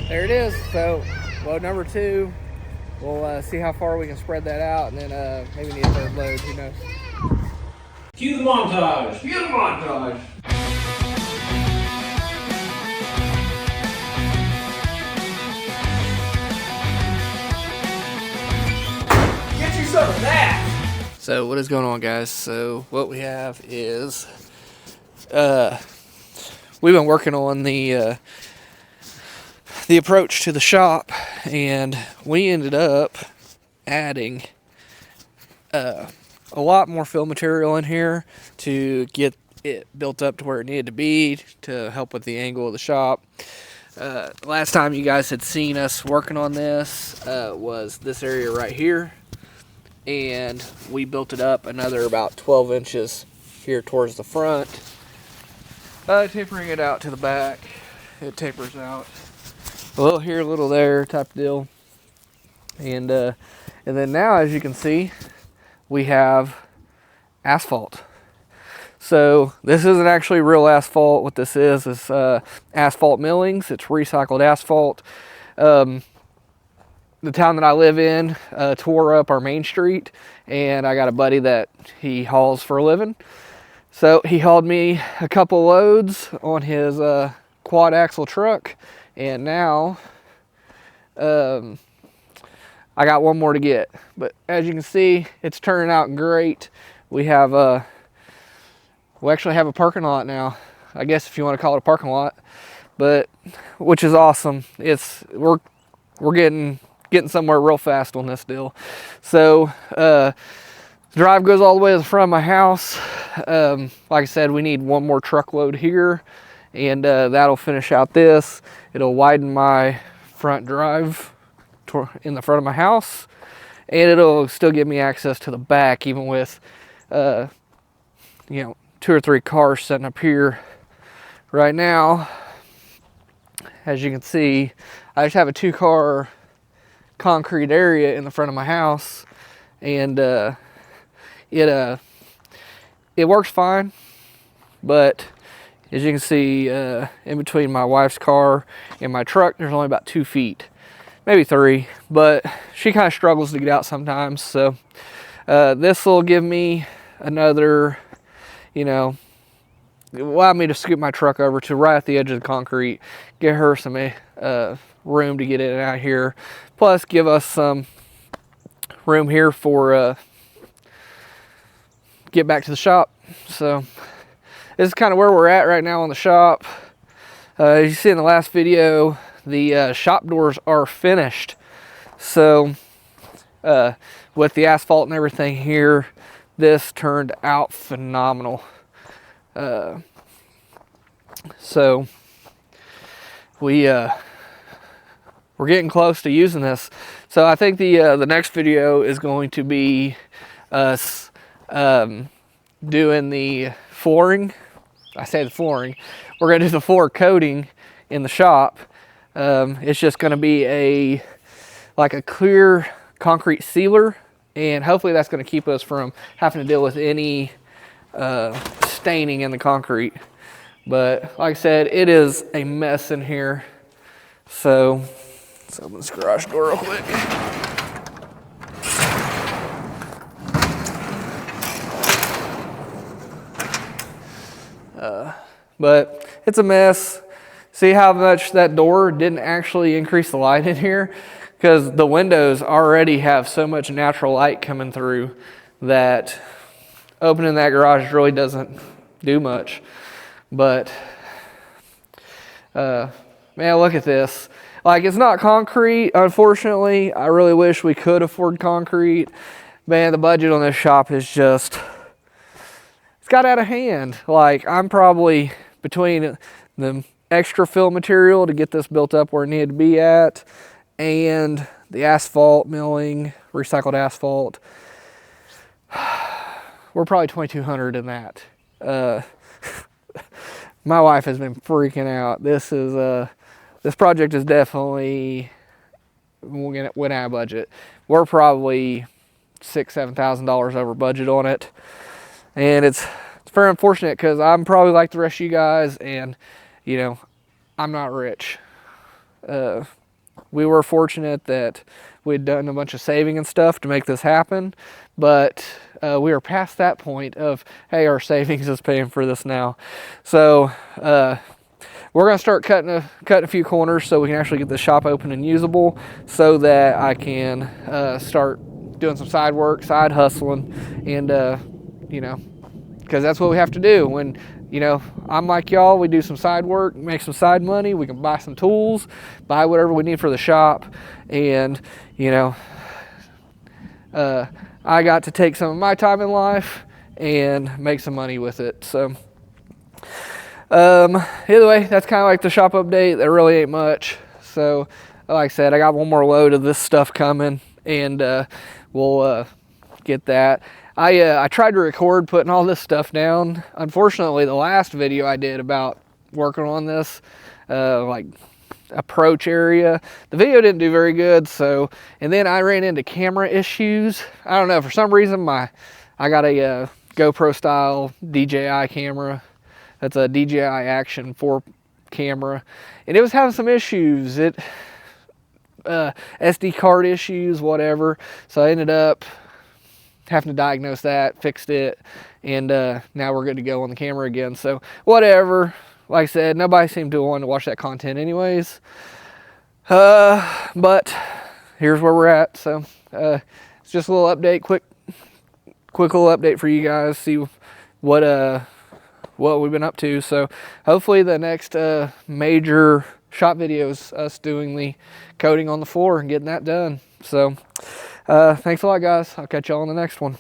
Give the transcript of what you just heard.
there it is. So load number 2. We'll see how far we can spread that out, and then maybe need a third load. Who knows? Cue the montage. Cue the montage. Get you some of that. So what is going on, guys? So what we have is we've been working on the approach to the shop, and we ended up adding a lot more fill material in here to get it built up to where it needed to be to help with the angle of the shop. Last time you guys had seen us working on this was this area right here, and we built it up another about 12 inches here towards the front, tapering it out to the back. It tapers out a little here, a little there type of deal. And then now, as you can see, we have asphalt. So this isn't actually real asphalt. What this is asphalt millings. It's recycled asphalt. The town that I live in tore up our main street, and I got a buddy that he hauls for a living. So he hauled me a couple loads on his quad axle truck, and now I got one more to get. But as you can see, it's turning out great. We have we actually have a parking lot now, I guess, if you want to call it a parking lot, but which is awesome. We're getting somewhere real fast on this deal. So drive goes all the way to the front of my house. Like I said, we need one more truckload here, and that'll finish out this. It'll widen my front drive in the front of my house, and it'll still give me access to the back, even with 2 or 3 cars sitting up here. Right now, as you can see, I just have a 2-car concrete area in the front of my house, and it works fine. But as you can see, in between my wife's car and my truck, there's only about 2 feet, maybe 3, but she kind of struggles to get out sometimes. So this will give me another, allow me to scoop my truck over to right at the edge of the concrete, get her some room to get in and out here, plus give us some room here for get back to the shop. So this is kind of where we're at right now on the shop. As you see in the last video, the shop doors are finished. So with the asphalt and everything here, this turned out phenomenal. So we're getting close to using this. So I think the next video is going to be us doing the flooring. I say the flooring. We're going to do the floor coating in the shop. It's just going to be like a clear concrete sealer, and hopefully that's going to keep us from having to deal with any staining in the concrete. But like I said, it is a mess in here. So let's open this garage door real quick. But it's a mess. See how much that door didn't actually increase the light in here? Because the windows already have so much natural light coming through that opening that garage really doesn't do much. But man, look at this. Like, it's not concrete, unfortunately. I really wish we could afford concrete. Man, the budget on this shop is just, it's got out of hand. Like, I'm probably between the extra fill material to get this built up where it needed to be at, and the asphalt milling, recycled asphalt, we're probably $2,200 in that. My wife has been freaking out. This project is definitely went out of budget. We're probably $6,000-7,000 over budget on it, and it's very unfortunate because I'm probably like the rest of you guys, and I'm not rich. we were fortunate that we'd done a bunch of saving and stuff to make this happen, but we were past that point of, hey, our savings is paying for this now. So we're gonna start cutting a few corners so we can actually get the shop open and usable, so that I can start doing some side work, side hustling, and you know, because that's what we have to do. When, you know, I'm like y'all, we do some side work, make some side money, we can buy some tools, buy whatever we need for the shop, and, you know, I got to take some of my time in life and make some money with it. So either way, that's kind of like the shop update. There really ain't much. So like I said, I got one more load of this stuff coming, and we'll get that. I tried to record putting all this stuff down. Unfortunately, the last video I did about working on this, like approach area, the video didn't do very good. So, and then I ran into camera issues. I don't know, for some reason I got a GoPro style DJI camera. That's a DJI Action 4 camera, and it was having some issues. SD card issues, whatever. So I ended up having to diagnose that, fixed it, and now we're good to go on the camera again. So whatever. Like I said, nobody seemed to want to watch that content anyways. But here's where we're at. So it's just a little update, quick little update for you guys. See what we've been up to. So hopefully the next major shop video is us doing the coating on the floor and getting that done. So thanks a lot, guys. I'll catch y'all on the next one.